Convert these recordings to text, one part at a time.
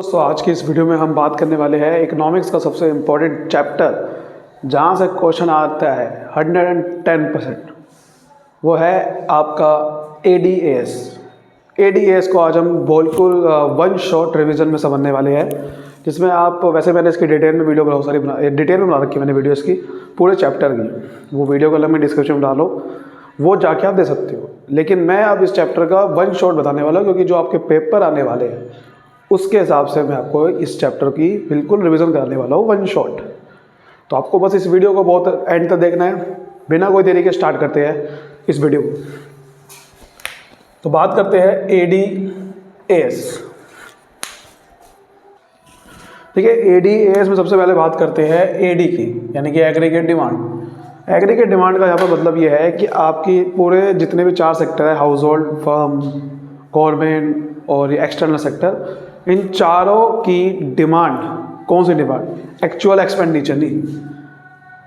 दोस्तों आज की इस वीडियो में हम बात करने वाले हैं इकोनॉमिक्स का सबसे इम्पोर्टेंट चैप्टर जहाँ से क्वेश्चन आता है 110%। वो है आपका ADAS। ADAS को आज हम बिल्कुल वन शॉट रिवीजन में समझने वाले हैं, जिसमें आप वैसे मैंने इसकी डिटेल में वीडियो बहुत सारी डिटेल में बना रखी है मैंने वीडियो इसकी पूरे चैप्टर की। वो वीडियो का लिंक मैं डिस्क्रिप्शन में डालो, वो जाके आप दे सकते हो। लेकिन मैं अब इस चैप्टर का वन शॉट बताने वाला हूँ, क्योंकि जो आपके पेपर आने वाले हैं उसके हिसाब से मैं आपको इस चैप्टर की बिल्कुल रिवीजन कराने वाला हूँ वन शॉट। तो आपको बस इस वीडियो को बहुत एंड तक देखना है। बिना कोई देरी के स्टार्ट करते हैं इस वीडियो को। तो बात करते हैं ADAS। ठीक है, ADAS में सबसे पहले बात करते हैं AD की, यानी कि एग्रीगेट डिमांड। एग्रीगेट डिमांड का यहाँ पर मतलब ये है कि आपकी पूरे जितने भी 4 सेक्टर है, हाउस होल्ड, फर्म, गवर्नमेंट और एक्सटर्नल सेक्टर, इन चारों की डिमांड, कौन सी डिमांड? एक्चुअल एक्सपेंडिचर नहीं,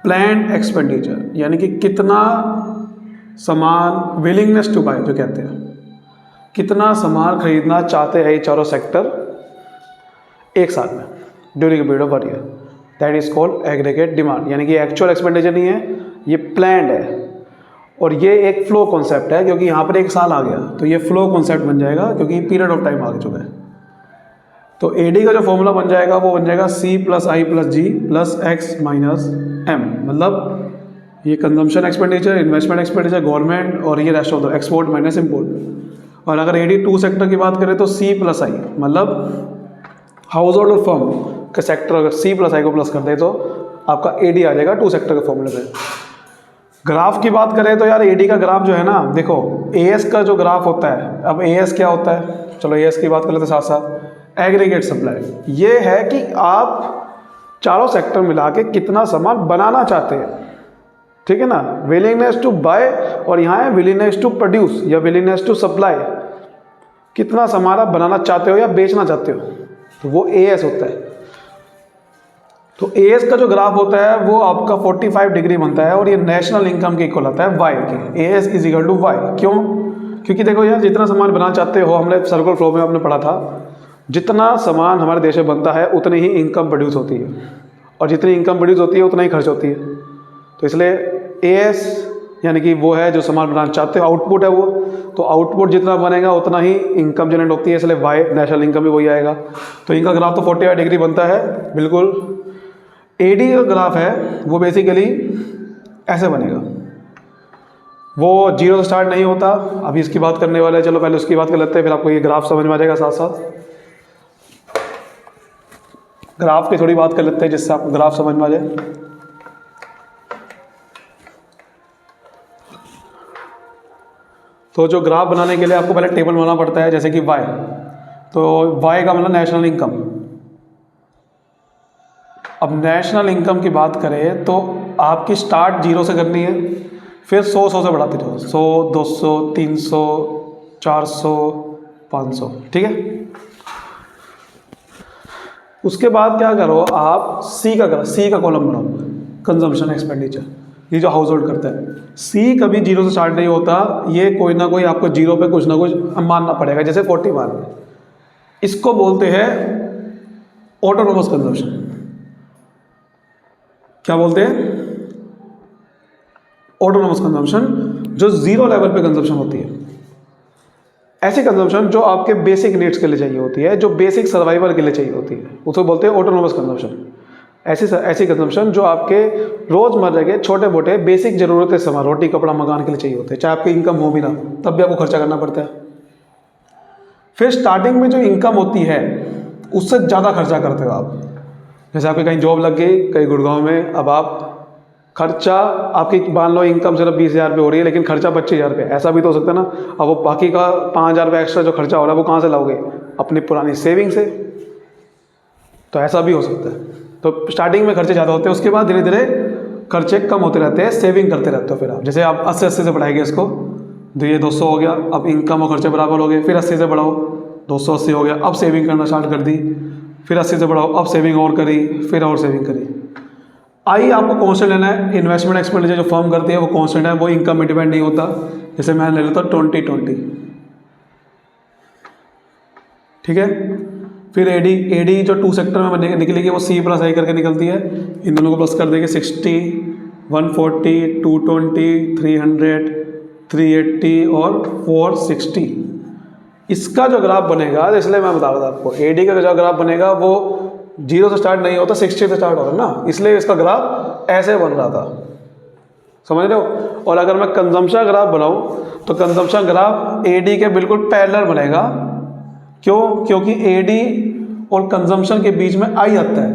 प्लान्ड एक्सपेंडिचर, यानी कि कितना सामान, विलिंगनेस टू बाय जो कहते हैं, कितना सामान खरीदना चाहते हैं ये चारों सेक्टर एक साल में during a period of 1 year. That is called aggregate demand. यानी कि एक्चुअल एक्सपेंडिचर नहीं है, ये प्लान्ड है। और ये एक फ्लो कॉन्सेप्ट है, क्योंकि यहाँ पर 1 साल आ गया तो ये फ्लो कॉन्सेप्ट बन जाएगा, क्योंकि पीरियड ऑफ टाइम आ चुका है। तो AD का जो फॉर्मूला बन जाएगा वो बन जाएगा C + I + G + X - M। मतलब ये consumption expenditure, investment expenditure, government, और ये rest of the export minus import. और अगर AD 2 सेक्टर की बात करें तो C + I, मतलब हाउस होल्ड और फर्म के सेक्टर अगर C + I को प्लस कर दे तो आपका AD आ जाएगा 2 सेक्टर के फॉर्मूले पे। ग्राफ की बात करें तो यार AD का ग्राफ जो है ना, देखो AS का जो ग्राफ होता है, अब AS क्या होता है, चलो AS की बात कर लेते साथ साथ। एग्रीगेट सप्लाई ये है कि आप चारों सेक्टर मिला के कितना सामान बनाना चाहते हैं। ठीक है ना, विलिंगनेस टू बाय, और यहाँ है विलिंगनेस टू प्रोड्यूस या विलिंगनेस टू सप्लाई, कितना सामान आप बनाना चाहते हो या बेचना चाहते हो, तो वो AS होता है। तो AS का जो ग्राफ होता है वो आपका 45 डिग्री बनता है, और ये नेशनल इनकम के इक्वल आता है Y के। AS = Y। क्यों? क्योंकि देखो यार, जितना सामान बनाना चाहते हो, हमने सर्कुलर फ्लो में आपने पढ़ा था, जितना सामान हमारे देश में बनता है उतनी ही इनकम प्रोड्यूस होती है, और जितनी इनकम प्रोड्यूस होती है उतना ही खर्च होती है। तो इसलिए AS यानी कि वो है जो सामान बनाना चाहते हो, आउटपुट है वो। तो आउटपुट जितना बनेगा उतना ही इनकम जनरेट होती है, इसलिए Y नेशनल इनकम भी वही आएगा। तो इनका ग्राफ तो 45 डिग्री बनता है बिल्कुल। AD का ग्राफ है वो बेसिकली ऐसे बनेगा, वो 0 से स्टार्ट नहीं होता। अभी इसकी बात करने वाले हैं, चलो पहले उसकी बात कर लेते हैं, फिर आपको ये ग्राफ समझ में आ जाएगा। साथ साथ ग्राफ की थोड़ी बात कर लेते हैं, जिससे आपको ग्राफ समझ में आ जाए। तो जो ग्राफ बनाने के लिए आपको पहले टेबल बनाना पड़ता है, जैसे कि Y। तो Y का मतलब नेशनल इनकम। अब नेशनल इनकम की बात करें तो आपकी स्टार्ट 0 से करनी है, फिर 100 से बढ़ाते जाओ, 100, 200, 300, 400, 500। ठीक है, उसके बाद क्या करो आप, C का कॉलम बनाओ, कंजम्पशन एक्सपेंडिचर, ये जो हाउस होल्ड करता है। C कभी 0 से स्टार्ट नहीं होता, ये कोई ना कोई आपको 0 पे कुछ ना कुछ मानना पड़ेगा, जैसे 40 मान लें। इसको बोलते हैं ऑटोनोमस कंजम्पशन। क्या बोलते हैं? ऑटोनोमस कंजम्पशन, जो 0 लेवल पे कंजम्पशन होती है। ऐसी कंजम्पशन जो आपके बेसिक नीड्स के लिए चाहिए होती है, जो बेसिक सर्वाइवल के लिए चाहिए होती है, उसको बोलते हैं ऑटोनोमस कंजम्पशन। ऐसी कंजम्पशन जो आपके रोजमर्रा के छोटे मोटे बेसिक जरूरतें, सामान, रोटी कपड़ा मकान के लिए चाहिए होते हैं, चाहे आपकी इनकम हो भी ना, तब भी आपको खर्चा करना पड़ता है। फिर स्टार्टिंग में जो इनकम होती है उससे ज़्यादा खर्चा करते हो आप। जैसे आपकी कहीं जॉब लग गई, कहीं गुड़गांव में, अब आप खर्चा, आपकी मान लो इनकम सिर्फ 20,000 रुपये हो रही है, लेकिन खर्चा 25,000 रुपये। ऐसा भी तो हो सकता है ना। अब वो बाकी का 5,000 रुपये एक्स्ट्रा जो खर्चा हो रहा है वो कहाँ से लाओगे? अपनी पुरानी सेविंग से। तो ऐसा भी हो सकता है। तो स्टार्टिंग में खर्चे ज़्यादा होते हैं, उसके बाद धीरे धीरे खर्चे कम होते रहते हैं, सेविंग करते रहते हो। फिर आप जैसे आप 80 से बढ़ाएंगे इसको, तो ये 200 हो गया, अब इनकम और खर्चे बराबर हो गए। फिर 80 से बढ़ाओ, 280 हो गया, अब सेविंग करना स्टार्ट कर दी। फिर 80 से बढ़ाओ, अब सेविंग और करी, फिर और सेविंग करी। आई आपको कॉन्स्टेंट लेना है। इन्वेस्टमेंट एक्सपेंडिचर जो फर्म करती है वो कॉन्स्टेंट है, वो इनकम में डिपेंड नहीं होता। जैसे मैं ले लेता हूँ 20-20, ठीक है। फिर एडी जो 2 सेक्टर में निकलेगी वो सी प्लस आई करके निकलती है, इन दोनों को प्लस कर देंगे 60, 140, 220, 300, 380 और 460। इसका जो ग्राफ बनेगा, इसलिए मैं बता रहा था आपको, एडी का जो ग्राफ बनेगा वो 0 से स्टार्ट नहीं होता, 60 से स्टार्ट होता है ना, इसलिए इसका ग्राफ ऐसे बन रहा था, समझ रहे हो। और अगर मैं कंजम्पशन ग्राफ बनाऊं तो कंजम्पशन ग्राफ एडी के बिल्कुल पैरेलल बनेगा। क्यों? क्योंकि एडी और कंजम्पशन के बीच में आई आता है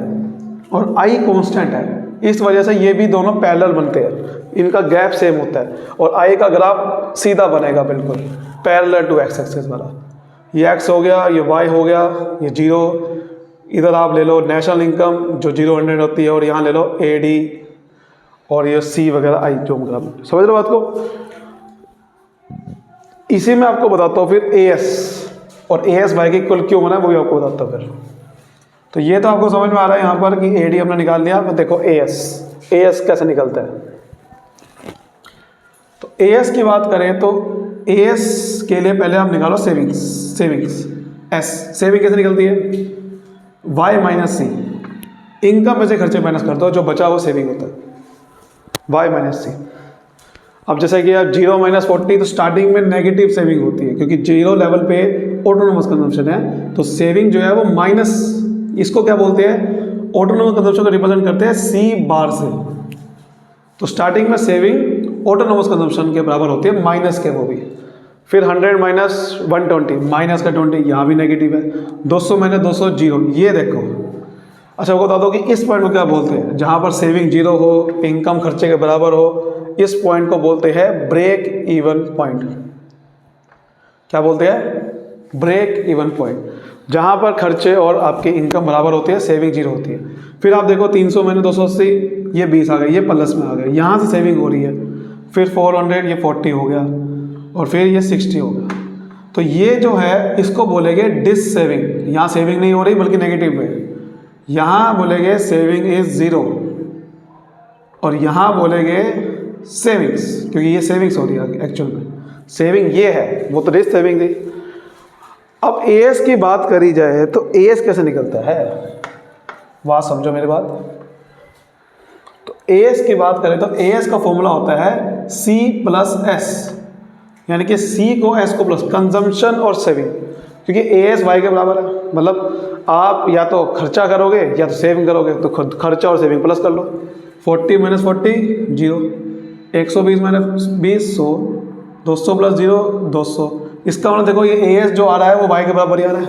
और आई कांस्टेंट है, इस वजह से ये भी दोनों पैरेलल बनते हैं, इनका गैप सेम होता है और आई का ग्राफ सीधा बनेगा बिल्कुल पैरेलल टू एक्स एक्सिस वाला। ये एक्स हो गया, ये वाई हो गया, ये 0, इधर आप ले लो नेशनल इनकम जो 0-100 होती है और यहाँ ले लो एडी और ये सी वगैरह आई जो ग्राफ। समझ लो बात को। इसी में आपको बताता हूँ फिर एएस, और एएस वाई के इक्वल क्यों बना है वो भी आपको बताता हूँ फिर। तो ये तो आपको समझ में आ रहा है यहाँ पर कि एडी हमने निकाल लिया। अब देखो एएस कैसे निकलता है। तो एएस की बात करें तो एएस के लिए पहले आप निकालो सेविंग्स एस। सेविंग कैसे निकलती है? वाई माइनस सी, इनकम में से खर्चे माइनस कर दो, जो बचा वो सेविंग होता है, वाई माइनस सी। अब जैसे कि आप 0-40 तो स्टार्टिंग में नेगेटिव सेविंग होती है, क्योंकि 0 लेवल पे ऑटोनोमस कंजम्पशन है, तो सेविंग जो है वो माइनस, इसको क्या बोलते हैं? ऑटोनोमस कंजम्पशन को रिप्रेजेंट करते हैं सी बार से। तो स्टार्टिंग में सेविंग ऑटोनोमस कंजम्पशन के बराबर होती है, माइनस के वो भी। फिर 100 माइनस 120, माइनस का 20, यहाँ भी नेगेटिव है। 200 माइनस 200 0, ये देखो। अच्छा वो बता दो कि इस पॉइंट को क्या बोलते हैं? जहाँ पर सेविंग 0 हो, इनकम खर्चे के बराबर हो, इस पॉइंट को बोलते हैं ब्रेक इवन पॉइंट। क्या बोलते हैं? ब्रेक इवन पॉइंट, जहाँ पर खर्चे और आपकी इनकम बराबर होती है, सेविंग 0 होती है। फिर आप देखो 300 माइनस 280, ये 20 आ गया, ये प्लस में आ गया, यहाँ से सेविंग हो रही है। फिर 400, ये 40 हो गया, और फिर ये 60 हो गया। तो ये जो है इसको बोलेंगे डिस सेविंग। यहाँ सेविंग नहीं हो रही बल्कि नेगेटिव में, यहाँ बोलेंगे सेविंग इज 0 और यहाँ बोलेंगे सेविंग्स, क्योंकि ये सेविंग्स हो रही है एक्चुअल में। सेविंग ये है, वो तो डिस सेविंग थी। अब एएस की बात करी जाए तो एएस कैसे निकलता है, बात समझो मेरी बात। तो एएस की बात करें तो एएस का फॉर्मूला होता है सी प्लस एस, यानी कि सी को एस को प्लस, कंजम्पशन और सेविंग, क्योंकि एएस वाई के बराबर है। मतलब आप या तो खर्चा करोगे या तो सेविंग करोगे, तो खर्चा और सेविंग प्लस कर लो। 40 माइनस 40 0, 120 माइनस 20 100, 200 प्लस 0 200। इसका मतलब देखो ये एएस जो आ रहा है वो वाई के बराबर ही आ रहा है,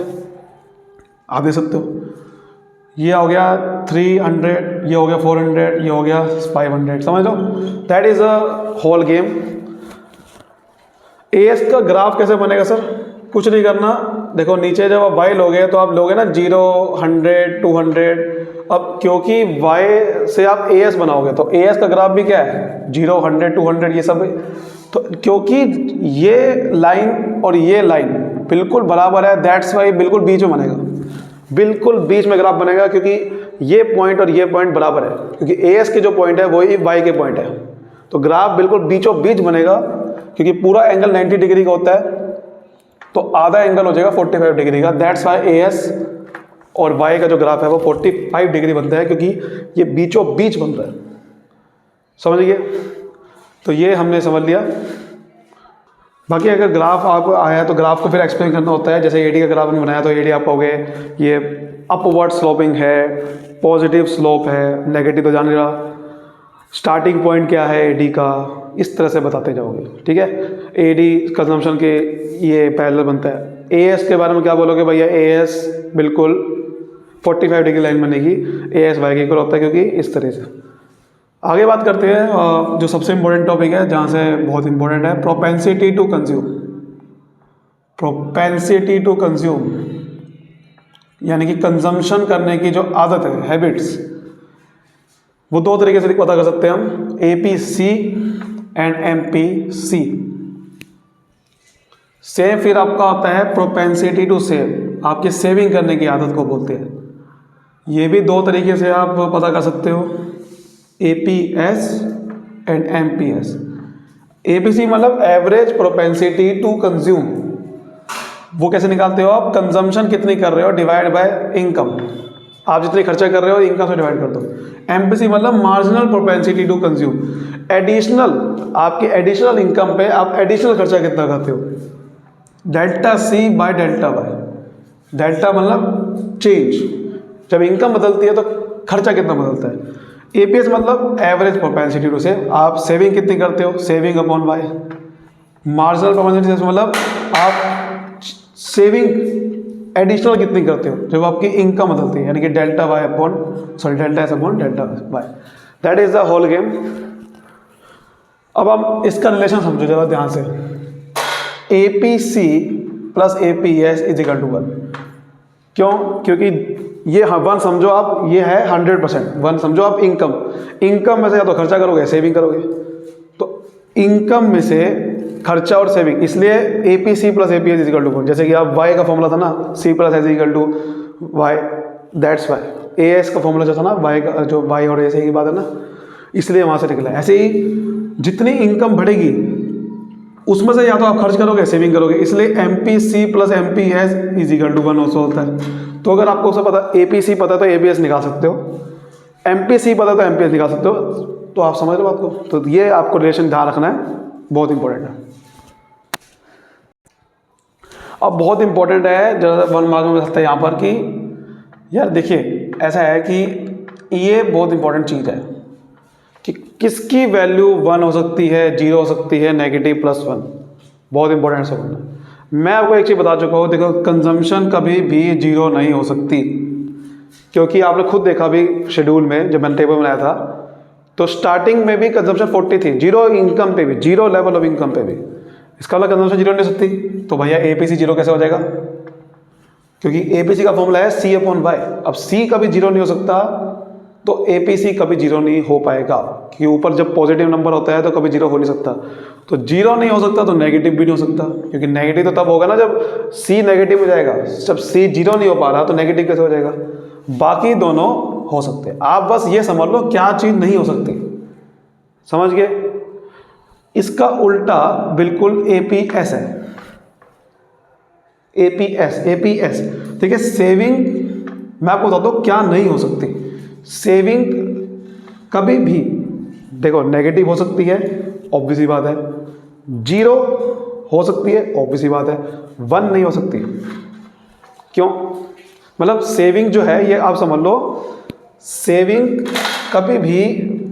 आप देख सकते हो। ये हो गया 300, ये हो गया 400, ये हो गया 500, समझ लो। That is a whole game. AS का ग्राफ कैसे बनेगा सर? कुछ नहीं करना, देखो नीचे जब आप वाई लोगे तो आप लोगे ना 0, 100, 200। अब क्योंकि वाई से आप एएस बनाओगे तो एएस का ग्राफ भी क्या है? 0, 100, 200 ये सब। तो क्योंकि ये लाइन और ये लाइन बिल्कुल बराबर है, दैट्स वाई बिल्कुल बीच में बनेगा, बिल्कुल बीच में ग्राफ बनेगा, क्योंकि ये पॉइंट और ये पॉइंट बराबर है, क्योंकि एएस के जो पॉइंट है वही वाई के पॉइंट है। तो ग्राफ बिल्कुल बीचों बीच बनेगा, क्योंकि पूरा एंगल 90 डिग्री का होता है, तो आधा एंगल हो जाएगा 45 डिग्री का। दैट्स वाई एएस और वाई का जो ग्राफ है वो 45 डिग्री बनता है, क्योंकि ये बीचों बीच बन रहा है, समझिए। तो ये हमने समझ लिया। बाकी अगर ग्राफ आपको आया तो ग्राफ को फिर एक्सप्लेन करना होता है। जैसे एडी का ग्राफ हमने बनाया तो एडी आप कहोगे ये अपवर्ड स्लोपिंग है, पॉजिटिव स्लोप है, नेगेटिव तो जान रहा, स्टार्टिंग पॉइंट क्या है एडी का, इस तरह से बताते जाओगे, ठीक है। एडी कंजम्पशन के ये पैरेलल बनता है। एएस के बारे में क्या बोलोगे भैया? एएस बिल्कुल 45 डिग्री लाइन बनेगी, एएस वाई के इक्वल होता है, क्योंकि इस तरह से। आगे बात करते हैं जो सबसे इम्पोर्टेंट टॉपिक है, जहाँ से बहुत इम्पोर्टेंट है, propensity to consume. Propensity to consume यानी कि कंजम्पशन करने की जो आदत है, हैबिट्स, वो दो तरीके से पता कर सकते हैं हम, एपीसी एंड एमपीसी। सेव फिर आपका होता है प्रोपेंसिटी टू सेव, आपकी सेविंग करने की आदत को बोलते हैं। ये भी दो तरीके से आप पता कर सकते हो, एपीएस एंड एमपीएस। एपीसी मतलब एवरेज प्रोपेंसिटी टू कंज्यूम, वो कैसे निकालते हो आप? कंजम्पशन कितनी कर रहे हो डिवाइड बाय इनकम। आप जितनी खर्चा कर रहे हो इनकम से डिवाइड कर दो। एमपीसी मतलब marginal propensity to consume, additional, आपकी एडिशनल इनकम पे आप एडिशनल खर्चा कितना करते हो। Delta C by delta Y, delta मतलब चेंज, जब इनकम बदलती है तो खर्चा कितना बदलता है। एपीएस मतलब एवरेज प्रोपेंसिटी टू सेव, आप सेविंग कितनी करते हो, saving upon Y. Marginal propensity मतलब आप सेविंग एडिशनल कितनी करते हो जब आपकी इनकम बदलती है, यानी कि delta Y upon delta S upon delta Y, that is the whole game. अब हम इसका रिलेशन समझो जरा ध्यान से। APC plus APS is equal to 1। क्यों? क्योंकि ये वन समझो आप, ये है 100%, वन समझो आप इनकम, इनकम में से या तो खर्चा करोगे सेविंग करोगे, तो इनकम में से खर्चा और सेविंग, इसलिए APC plus APS is equal to 1। जैसे कि आप वाई का फॉर्मूला था ना, C plus S equal to Y, that's why. AS का फॉर्मूला जो था ना, वाई का, जो वाई और एस की बात है ना, इसलिए वहाँ से निकला। ऐसे ही जितनी इनकम बढ़ेगी उसमें से या तो आप खर्च करोगे सेविंग करोगे, इसलिए MPC plus MPS is equal to 1 also होता है। तो अगर आपको उससे पता, एपीसी पता तो एपीएस निकाल सकते हो, एमपीसी पता तो एमपीएस निकाल सकते हो, तो आप समझ रहे बात को। तो ये आपको रिलेशन ध्यान रखना है, बहुत इंपॉर्टेंट है। अब बहुत इंपॉर्टेंट है, जरा 1 मार्क में सकता है यहाँ पर कि यार देखिए ऐसा है कि ये बहुत इंपॉर्टेंट चीज़ है कि किसकी वैल्यू 1 हो सकती है, 0 हो सकती है, नेगेटिव प्लस 1, बहुत इंपॉर्टेंट समझना। मैं आपको एक चीज़ बता चुका हूँ, देखो कंजम्पशन कभी भी 0 नहीं हो सकती, क्योंकि आपने खुद देखा भी शेड्यूल में जब मैंने टेबल बनाया था, तो स्टार्टिंग में भी कंजम्पशन 40 थी, 0 इनकम पे भी, 0 लेवल ऑफ इनकम पे भी, इसका मतलब कंजम्पशन 0 नहीं हो सकती। तो भैया एपीसी 0 कैसे हो जाएगा? क्योंकि एपीसी का फॉर्मूला है सी अपॉन वाई। अब सी कभी 0 नहीं हो सकता, तो एपीसी कभी 0 नहीं हो पाएगा, क्योंकि ऊपर जब पॉजिटिव नंबर होता है तो कभी 0 हो नहीं सकता। तो 0 नहीं हो सकता तो नेगेटिव भी नहीं हो सकता, क्योंकि नेगेटिव तो तब होगा ना जब सी नेगेटिव हो जाएगा। जब सी 0 नहीं हो पा रहा तो नेगेटिव कैसे हो जाएगा? बाकी दोनों हो सकते हैं। आप बस ये समझ लो क्या चीज़ नहीं हो सकती, समझ गए? इसका उल्टा बिल्कुल एपीएस है, एपीएस ठीक है। सेविंग मैं आपको बताता हूँ क्या नहीं हो सकती। सेविंग कभी भी देखो नेगेटिव हो सकती है, ऑब्वियस ही बात है, 0 हो सकती है, ऑब्वियस ही बात है, 1 नहीं हो सकती। क्यों? मतलब सेविंग जो है, ये आप समझ लो, सेविंग कभी भी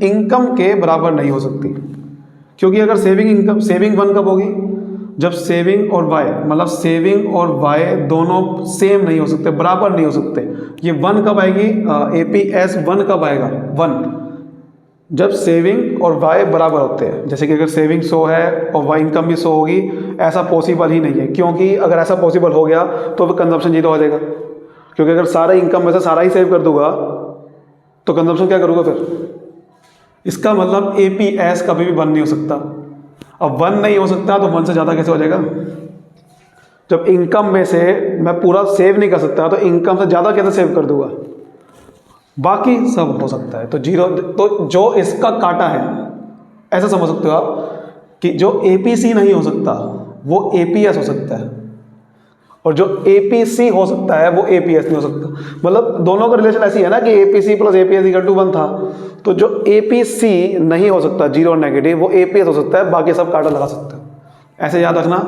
इनकम के बराबर नहीं हो सकती, क्योंकि अगर सेविंग 1 कब होगी? जब सेविंग और वाई, मतलब सेविंग और वाई दोनों सेम नहीं हो सकते, बराबर नहीं हो सकते। ये 1 कब आएगी? एपीएस 1 कब आएगा? 1 जब सेविंग और वाई बराबर होते हैं। जैसे कि अगर सेविंग 100 है और वाई इनकम भी 100 होगी, ऐसा पॉसिबल ही नहीं है, क्योंकि अगर ऐसा पॉसिबल हो गया तो फिर कंजम्पशन 0 हो जाएगा। क्योंकि अगर सारा इनकम में से सारा ही सेव कर दूंगा तो कंजम्पशन क्या करूँगा फिर? इसका मतलब एपीएस कभी भी 1 नहीं हो सकता। अब 1 नहीं हो सकता तो 1 से ज़्यादा कैसे हो जाएगा? जब इनकम में से मैं पूरा सेव नहीं कर सकता तो इनकम से ज़्यादा कैसे सेव कर दूंगा? बाकी सब हो सकता है। तो 0, तो जो इसका काटा है, ऐसा समझ सकते हो आप कि जो एपीसी नहीं हो सकता वो एपीएस हो सकता है, और जो एपीसी हो सकता है वो एपीएस नहीं हो सकता। मतलब दोनों का रिलेशन ऐसी है ना कि APC plus APS equal to 1 था, तो जो एपीसी नहीं हो सकता 0 और नेगेटिव, वो एपीएस हो सकता है, बाकी सब काटा लगा सकते हो। ऐसे याद रखना।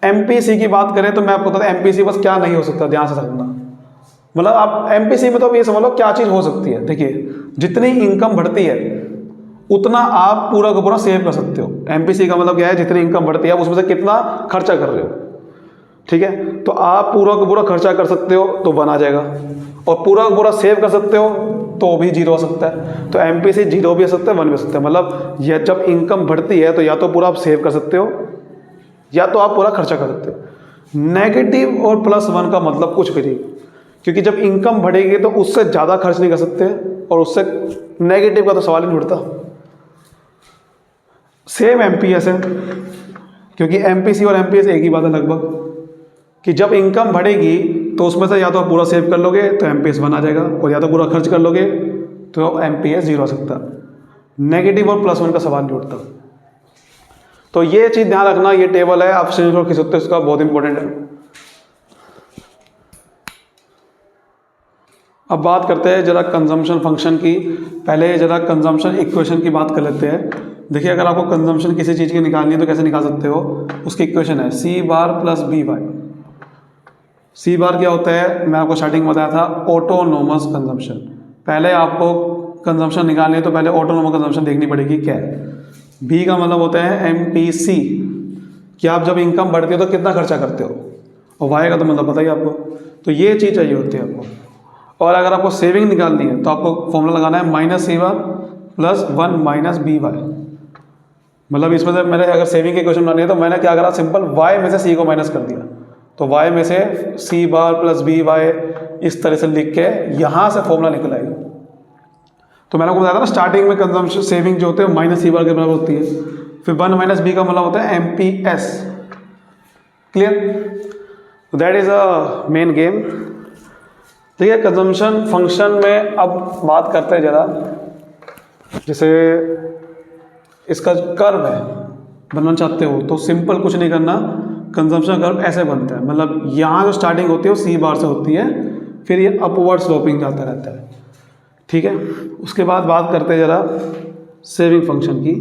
एमपीसी की बात करें तो मैं आपको बताता हूं एमपीसी बस क्या नहीं हो सकता, ध्यान से समझना। मतलब आप एमपीसी में तो आप ये समझ लो क्या चीज़ हो सकती है। देखिए जितनी इनकम बढ़ती है उतना आप पूरा का पूरा सेव कर सकते हो। एमपीसी का मतलब क्या है? जितनी इनकम बढ़ती है आप उसमें से कितना खर्चा कर रहे हो, ठीक है? तो आप पूरा का पूरा खर्चा कर सकते हो तो 1 आ जाएगा, और पूरा का पूरा सेव कर सकते हो तो भी 0 हो सकता है। तो एमपीसी 0 भी हो सकता है, 1 भी हो सकता है। मतलब यह जब इनकम बढ़ती है तो या तो पूरा आप सेव कर सकते हो या तो आप पूरा खर्चा कर सकते हो। नेगेटिव और प्लस 1 का मतलब कुछ भी नहीं, क्योंकि जब इनकम बढ़ेगी तो उससे ज़्यादा खर्च नहीं कर सकते, और उससे नेगेटिव का तो सवाल ही नहीं उठता। सेम एमपीएस है, क्योंकि एमपीसी और एमपीएस एक ही बात है लगभग, कि जब इनकम बढ़ेगी तो उसमें से या तो आप पूरा सेव कर लोगे तो एमपीएस 1 आ जाएगा, और या तो पूरा खर्च कर लोगे तो एमपीएस 0 हो सकता। नेगेटिव और प्लस 1 का सवाल नहीं उठता। तो ये चीज़ ध्यान रखना, ये टेबल है, आप स्क्रीनशॉट खींच सकते हो, इसका बहुत इंपॉर्टेंट है। अब बात करते हैं जरा कंजम्पशन फंक्शन की। पहले जरा कंजम्पशन इक्वेशन की बात कर लेते हैं। देखिए, अगर आपको कंजम्पशन किसी चीज़ की निकालनी है तो कैसे निकाल सकते हो, उसकी इक्वेशन है सी बार प्लस बी वाई। सी बार क्या होता है, मैं आपको स्टार्टिंग में बताया था, ऑटोनोमस कंजम्पशन। पहले आपको कंजम्पशन निकालनी है तो पहले ऑटोनोमस कंजम्पशन देखनी पड़ेगी क्या है। बी का मतलब होता है MPC, कि आप जब इनकम बढ़ती हो तो कितना खर्चा करते हो, और वाई का तो मतलब पता ही आपको। तो ये चीज़ चाहिए होती है आपको। और अगर आपको सेविंग निकालनी है तो आपको फॉर्मूला लगाना है माइनस सी बार प्लस 1 माइनस बी वाई। मतलब इसमें से मैंने अगर सेविंग की क्वेश्चन बनानी है तो मैंने क्या करा, सिंपल वाई में से सी को माइनस कर दिया, तो वाई में से सी बार प्लस बी वाई इस तरह से लिख के यहाँ से फॉर्मूला निकल आएगा। तो मैंने आपको बताया था ना, स्टार्टिंग में कंजम्पशन सेविंग जो होते हैं माइनस सी बार के बराबर होती है, फिर 1 माइनस बी का मतलब होता है MPS। Clear? That is a main game. ठीक है, कंजम्पशन फंक्शन में अब बात करते हैं जरा, जैसे इसका कर्व है बनना चाहते हो तो सिंपल कुछ नहीं करना, कंजम्पशन कर्व ऐसे बनता है। मतलब यहाँ जो स्टार्टिंग होती है वो सी बार से होती है, फिर ये अपवर्ड स्लोपिंग जाता रहता है। ठीक है, उसके बाद बात करते हैं जरा सेविंग फंक्शन की।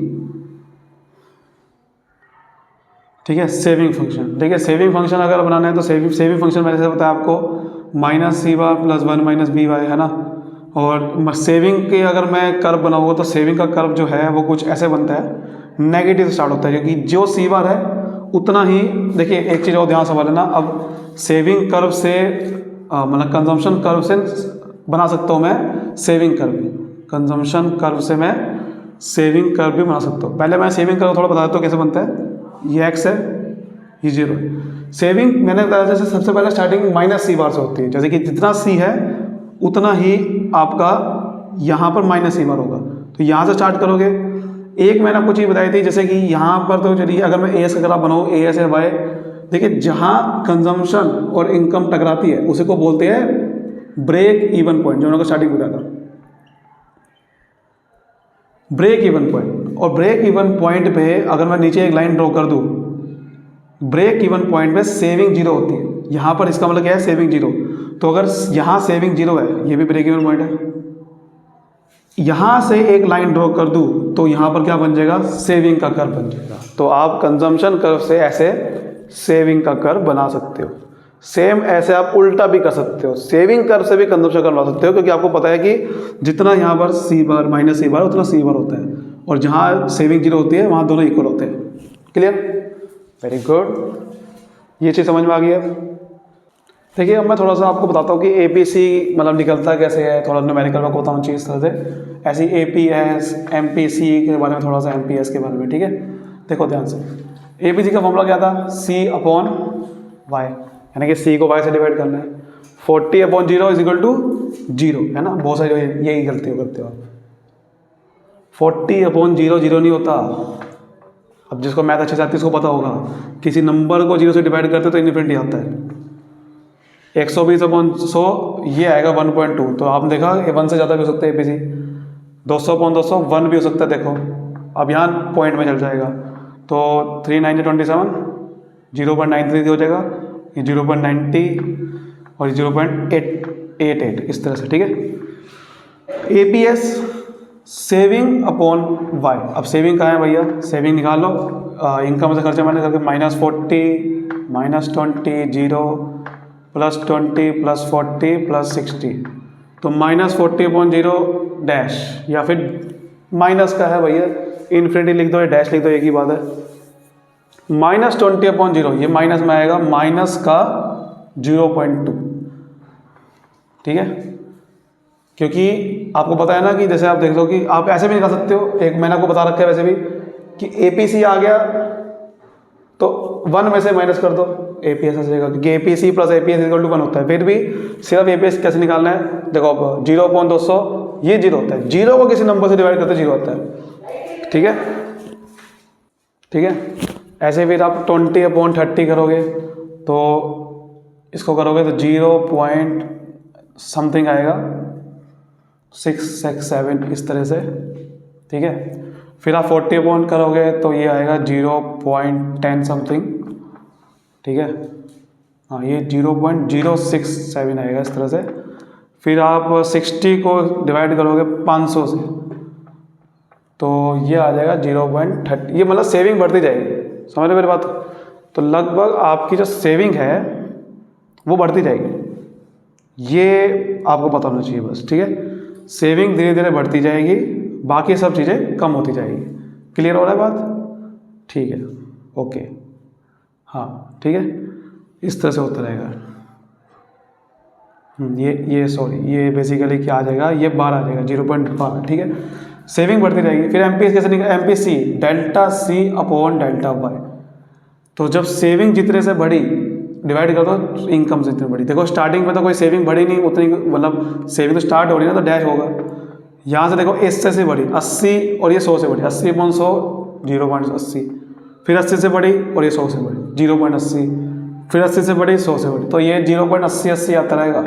ठीक है, सेविंग फंक्शन। देखिए, सेविंग फंक्शन अगर बनाना है तो सेविंग फंक्शन मैंने जैसे बताया आपको, माइनस सी बार प्लस 1 माइनस बी वाई, है ना। और सेविंग के अगर मैं कर्व बनाऊंगा तो सेविंग का कर्व जो है वो कुछ ऐसे बनता है, नेगेटिव से स्टार्ट होता है, क्योंकि जो सी बार है उतना ही। देखिए, एक चीज़ और ध्यान से लेना, अब सेविंग कर्व से मतलब कंजम्पशन कर्व से बना सकता हूँ मैं सेविंग कर्व भी, कंजम्पशन कर्व से मैं सेविंग कर्व भी बना सकता हूँ। पहले मैं सेविंग कर्व थोड़ा बता देता हूँ कैसे बनता है। ये एक्स है, ये जीरो है। सेविंग मैंने बताया जैसे सबसे पहले स्टार्टिंग माइनस सी बार से होती है, जैसे कि जितना सी है उतना ही आपका यहाँ पर माइनस सी बार होगा, तो यहाँ से स्टार्ट करोगे। एक मैंने आपको चीज़ बताई थी, जैसे कि यहाँ पर तो चलिए अगर मैं एस अगर आप बनाऊँ AS है वाई, देखिए जहाँ कंजम्पशन और इनकम टकराती है उसी को बोलते हैं ब्रेक इवन पॉइंट, जो मैंने स्टार्टिंग बताया था, ब्रेक इवन पॉइंट। और ब्रेक इवन पॉइंट पे अगर मैं नीचे एक लाइन ड्रॉ कर दूँ, ब्रेक इवन पॉइंट पे सेविंग जीरो होती है। यहाँ पर इसका मतलब क्या है, सेविंग जीरो। तो अगर यहाँ सेविंग जीरो है, ये भी ब्रेक इवन पॉइंट है, यहाँ से एक लाइन ड्रॉ कर दूँ तो यहाँ पर क्या बन जाएगा, सेविंग का कर्व बन जाएगा। तो आप कंजम्पशन कर्व से ऐसे सेविंग का कर्व बना सकते हो। सेम ऐसे आप उल्टा भी कर सकते हो, सेविंग कर्व से भी कंजम्पशन कर्व बना सकते हो, क्योंकि आपको पता है कि जितना यहाँ पर सी बार माइनस सी बार उतना सी बार होता है, और जहाँ सेविंग जीरो होती है वहाँ दोनों इक्वल होते हैं। क्लियर? वेरी गुड, ये चीज़ समझ में आ गई है। देखिए, अब मैं थोड़ा सा आपको बताता हूँ कि APC मतलब निकलता कैसे है, थोड़ा न्यूमेरिकल में बताता हूँ चीज़ तरह से। ऐसी APS MPC के बारे में, थोड़ा सा MPS के बारे में। ठीक है, देखो ध्यान से। APC का फॉर्मूला क्या था, C/Y, यानी कि C को Y से डिवाइड करना है। 40/0 इज इक्वल टू 0, है ना। बहुत सारी यही गलती करते हो आप, 40/0 0 नहीं होता। अब जिसको मैथ अच्छे से आती है उसको पता होगा, किसी नंबर को 0 से डिवाइड करते तो इन्फिनिटी आता है। 120/100 ये आएगा 1.2, तो आपने देखा ये 1 से ज़्यादा भी हो सकता है APC। 200/200 1 भी हो सकता है, देखो अब यहाँ पॉइंट में चल जाएगा, तो 390/27 0.93 हो जाएगा, ये 0.90 और 0.888 इस तरह से। ठीक है, APS सेविंग अपॉन वाई। अब सेविंग कहाँ है भैया, सेविंग निकाल लो, इनकम से खर्चा माइनस करके -40 -20 0 +20 +40 +60, तो -40/0 डैश, या फिर माइनस का है भैया इन्फिनिटी लिख दो या डैश लिख दो, एक ही बात है। -20/0 ये माइनस में आएगा, माइनस का 0.2। ठीक है, क्योंकि आपको पता है ना कि जैसे आप देख लो कि आप ऐसे भी निकाल सकते हो, एक मैंने आपको बता रखा है वैसे भी कि APC आ गया तो 1 में से माइनस कर दो, APS आ जाएगा, क्योंकि APC + APS = 1 होता है। फिर भी सिर्फ APS कैसे निकालना है, देखो अब 0/200 ये 0 होता है, 0 को किसी नंबर से डिवाइड करते 0 होता है। ठीक है, ठीक है। ऐसे फिर आप 20/30 करोगे तो इसको करोगे तो 0 पॉइंट समथिंग आएगा, 6 6 7 इस तरह से। ठीक है, फिर आप 40 करोगे तो ये आएगा 0.10 समथिंग। ठीक है, हाँ ये 0.067 आएगा इस तरह से। फिर आप 60 को डिवाइड करोगे 500 से, तो ये आ जाएगा 0.30। ये मतलब सेविंग बढ़ती जाएगी, समझ रहे मेरी बात। तो लगभग आपकी जो सेविंग है वो बढ़ती जाएगी, ये आपको पता होना चाहिए बस, ठीक है। सेविंग धीरे धीरे बढ़ती जाएगी, बाकी सब चीज़ें कम होती जाएगी। क्लियर हो रहा है बात? ठीक है, ओके, हाँ ठीक है, इस तरह से होता रहेगा। ये सॉरी, ये बेसिकली क्या आ जाएगा, ये 12 आ जाएगा, 0.12, ठीक है। सेविंग बढ़ती रहेगी। फिर एमपीएस कैसे निकल, MPC delta C upon delta Y. तो जब सेविंग जितने से बढ़ी डिवाइड कर दो इनकम से जितनी बढ़ी। देखो स्टार्टिंग में तो कोई सेविंग बढ़ी नहीं उतनी, मतलब सेविंग तो स्टार्ट हो रही है ना, तो डैश होगा। यहाँ से देखो इससे से बढ़ी 80 और ये 100 से बढ़ी, 80/100 0.80, फिर 80 से बढ़ी और ये 100 से बढ़ी 0.80, फिर 80 से बढ़ी 100 से बढ़ी, तो ये 0.80 आता रहेगा।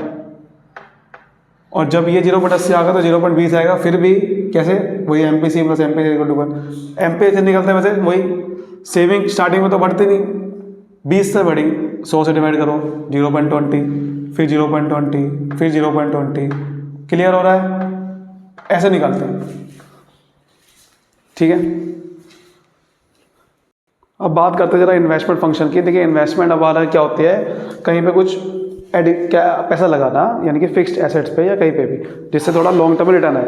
और जब ये 0.80 आ गया तो 0.20 आएगा। फिर भी कैसे, वही एमपीसी प्लस एमपीसी एमपीसी निकलता है वैसे वही। सेविंग स्टार्टिंग में तो बढ़ती नहीं, 20 से बढ़ी, 100 से डिवाइड करो 0.20, फिर 0.20, फिर 0.20। क्लियर हो रहा है? ऐसे निकालते हैं, ठीक है। अब बात करते हैं जरा इन्वेस्टमेंट फंक्शन की। देखिए इन्वेस्टमेंट अब आ रहा है, क्या होती है, कहीं पे कुछ क्या पैसा लगाना, यानी कि फिक्स्ड एसेट्स पे या कहीं पे भी, जिससे थोड़ा लॉन्ग टर्म रिटर्न है।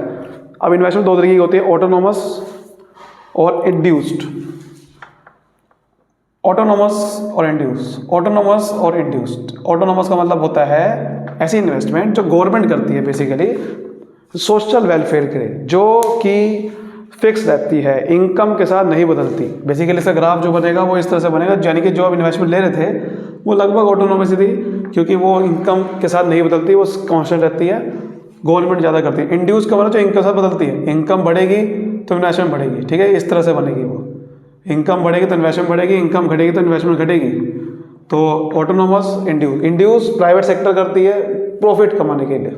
अब इन्वेस्टमेंट दो तरीके की होती है, ऑटोनोमस और इंड्यूस्ड। ऑटोनोमस और इंड्यूस्ड, ऑटोनोमस और इंड्यूस्ड। ऑटोनोमस का मतलब होता है ऐसी इन्वेस्टमेंट जो गवर्नमेंट करती है, बेसिकली सोशल वेलफेयर के लिए, जो कि फिक्स रहती है, इनकम के साथ नहीं बदलती। बेसिकली इसका ग्राफ जो बनेगा वो इस तरह से बनेगा, यानी कि जो आप इन्वेस्टमेंट ले रहे थे वो लगभग ऑटोनोमस थी, क्योंकि वो इनकम के साथ नहीं बदलती, वो कांस्टेंट रहती है, गवर्नमेंट ज़्यादा करती है। इंड्यूस का मतलब जो इनकम के साथ बदलती है, इनकम बढ़ेगी तो इन्वेस्टमेंट बढ़ेगी, ठीक है, इस तरह से बनेगी वो। इनकम बढ़ेगी तो इन्वेस्टमेंट बढ़ेगी, इनकम घटेगी तो इन्वेस्टमेंट घटेगी। तो ऑटोनोमस, इंड्यूस प्राइवेट सेक्टर करती है प्रॉफिट कमाने के लिए,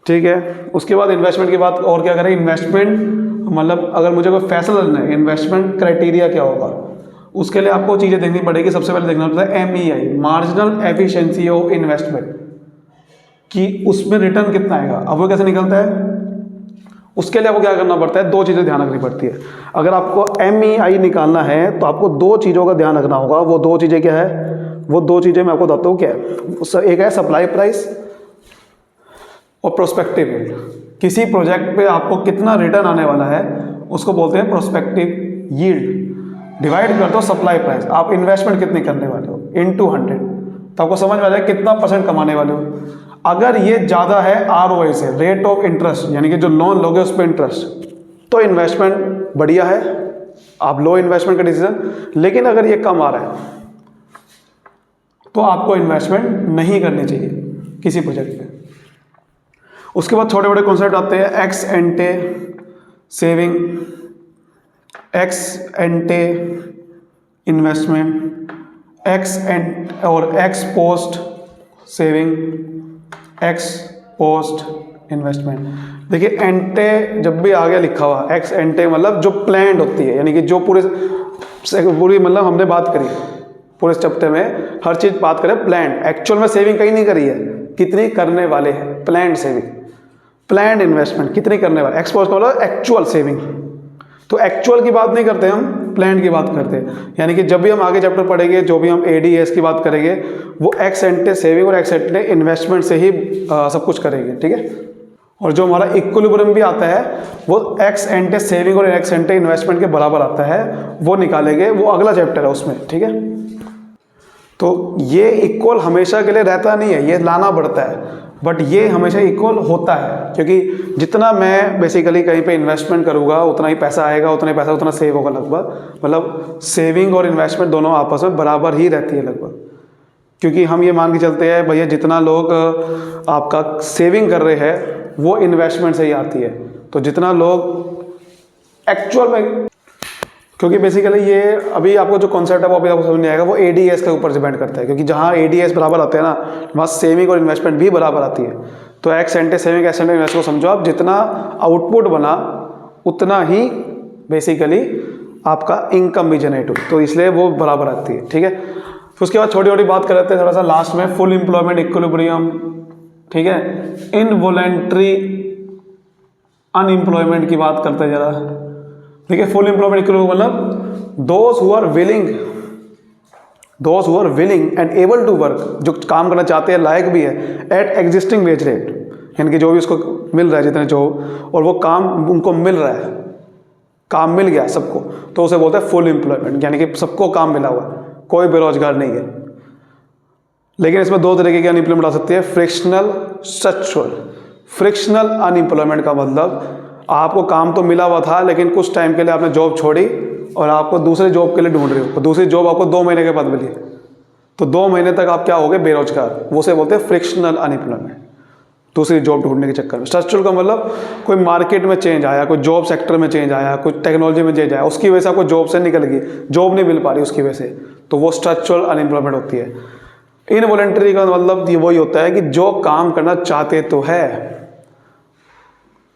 ठीक है। उसके बाद इन्वेस्टमेंट की बात और क्या करें, इन्वेस्टमेंट मतलब अगर मुझे कोई फैसला लेना है, इन्वेस्टमेंट क्राइटेरिया क्या होगा, उसके लिए आपको चीज़ें देखनी पड़ेगी। सबसे पहले देखना होता है MEI, marginal efficiency of investment, कि उसमें रिटर्न कितना आएगा। अब वो कैसे निकलता है, उसके लिए आपको क्या करना पड़ता है, दो चीज़ें ध्यान रखनी पड़ती है। अगर आपको MEI निकालना है तो आपको दो चीज़ों का ध्यान रखना होगा। वो दो चीज़ें क्या है, वो दो चीज़ें मैं आपको बताता हूँ क्या है। एक है सप्लाई प्राइस और प्रोस्पेक्टिव यील्ड। किसी प्रोजेक्ट पे आपको कितना रिटर्न आने वाला है उसको बोलते हैं प्रोस्पेक्टिव यील्ड। डिवाइड कर दो सप्लाई प्राइस, आप इन्वेस्टमेंट कितनी करने वाले हो, इनटू 100, तो आपको समझ में आ जाए कितना % कमाने वाले हो। अगर ये ज़्यादा है ROI से, रेट ऑफ इंटरेस्ट, यानी कि जो लोन लोगे उस पर इंटरेस्ट, तो इन्वेस्टमेंट बढ़िया है, आप लो इन्वेस्टमेंट का डिसीजन। लेकिन अगर ये कम आ रहा है तो आपको इन्वेस्टमेंट नहीं करनी चाहिए किसी प्रोजेक्ट पे। उसके बाद छोटे बड़े कॉन्सेप्ट आते हैं, ex ante saving, ex ante investment, ex ante और ex post saving, ex post investment. देखिए एंटे जब भी आगे लिखा हुआ, एक्स एंटे मतलब जो प्लान्ड होती है, यानी कि जो पूरी मतलब हमने बात करी पूरे चैप्टर में, हर चीज़ बात करें प्लान्ड। एक्चुअल में सेविंग कहीं नहीं करी है, कितनी करने वाले हैं, प्लान्ड सेविंग, प्लान्ड इन्वेस्टमेंट कितनी करने वाले। एक्स पोस्ट का मतलब एक्चुअल सेविंग, तो एक्चुअल की बात नहीं करते हम, प्लान की बात करते हैं। यानी कि जब भी हम आगे चैप्टर पढ़ेंगे, जो भी हम ADS की बात करेंगे, वो एक्स एंटे सेविंग और एक्स एंटे इन्वेस्टमेंट से ही सब कुछ करेंगे, ठीक है। और जो हमारा इक्विलिब्रियम भी आता है वो एक्स एंटे सेविंग और एक्स एंटे इन्वेस्टमेंट के बराबर आता है, वो निकालेंगे, वो अगला चैप्टर है उसमें, ठीक है। तो ये इक्वल हमेशा के लिए रहता नहीं है, ये लाना पड़ता है, बट ये हमेशा इक्वल होता है, क्योंकि जितना मैं बेसिकली कहीं पे इन्वेस्टमेंट करूँगा उतना ही पैसा आएगा, उतना ही पैसा उतना सेव होगा लगभग। मतलब सेविंग और इन्वेस्टमेंट दोनों आपस में बराबर ही रहती है लगभग, क्योंकि हम ये मान के चलते हैं भैया जितना लोग आपका सेविंग कर रहे हैं वो इन्वेस्टमेंट से ही आती है। तो जितना लोग एक्चुअल में, क्योंकि बेसिकली ये अभी आपको जो कॉन्सेप्ट है वो अभी आपको समझ नहीं आएगा, वो ADS के ऊपर डिपेंड करता है, क्योंकि जहाँ ADS बराबर आते हैं ना, वहाँ सेविंग और इन्वेस्टमेंट भी बराबर आती है। तो x ante saving, ex ante investment को समझो आप, जितना आउटपुट बना उतना ही बेसिकली आपका इनकम भी जनरेट हो, तो इसलिए वो बराबर आती है, ठीक है। फिर उसके बाद छोटी छोटी बात कर लेते हैं थोड़ा सा लास्ट में, फुल एम्प्लॉयमेंट इक्विलिब्रियम, ठीक है। इनवॉलेंट्री अनएम्प्लॉयमेंट की बात करते हैं जरा। देखिए फुल एम्प्लॉयमेंट के लोग मतलब those who are willing and able to work, जो काम करना चाहते हैं, लायक भी है, एट एग्जिस्टिंग वेज रेट, यानी कि जो भी उसको मिल रहा है जितने जो, और वो काम उनको मिल रहा है, काम मिल गया सबको, तो उसे बोलते हैं फुल एम्प्लॉयमेंट, यानी कि सबको काम मिला हुआ है, कोई बेरोजगार नहीं है। लेकिन इसमें दो तरीके की अनएम्प्लॉयमेंट आ सकती है, फ्रिक्शनल, स्ट्रक्चरल। फ्रिक्शनल अनएम्प्लॉयमेंट का मतलब आपको काम तो मिला हुआ था लेकिन कुछ टाइम के लिए आपने जॉब छोड़ी और आपको दूसरे जॉब के लिए ढूंढ रहे हो, और दूसरी जॉब आपको 2 महीने के बाद मिली, तो 2 महीने तक आप क्या हो गए, बेरोजगार। वो से बोलते हैं फ्रिक्शनल अनएम्प्लॉयमेंट, दूसरी जॉब ढूंढने के चक्कर में। स्ट्रक्चरल का मतलब कोई मार्केट में चेंज आया, कोई जॉब सेक्टर में चेंज आया, कोई टेक्नोलॉजी में चेंज आया, उसकी वजह से आपको जॉब से निकल गई, जॉब नहीं मिल पा रही उसकी वजह से, तो वो स्ट्रक्चरल अनएम्प्लॉयमेंट होती है। इनवॉलेंटरी का मतलब ये वही होता है कि जो काम करना चाहते तो है,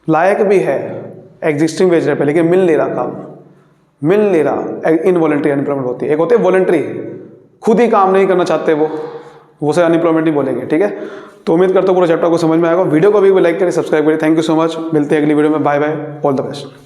लायक भी है एग्जिस्टिंग वेज रेट पे, लेकिन मिल नहीं रहा काम, मिल नहीं रहा, इनवॉलेंटरी अनएम्प्लॉयमेंट होती है। एक होते हैं वॉलेंटरी, खुद ही काम नहीं करना चाहते वो से अनएम्प्लॉयमेंट नहीं बोलेंगे, ठीक है। तो उम्मीद करता हूँ पूरा चैप्टर को समझ में आएगा। वीडियो को भी लाइक करें, सब्सक्राइब करें। थैंक यू सो मच, मिलते हैं अगली वीडियो में। Bye bye, all the best.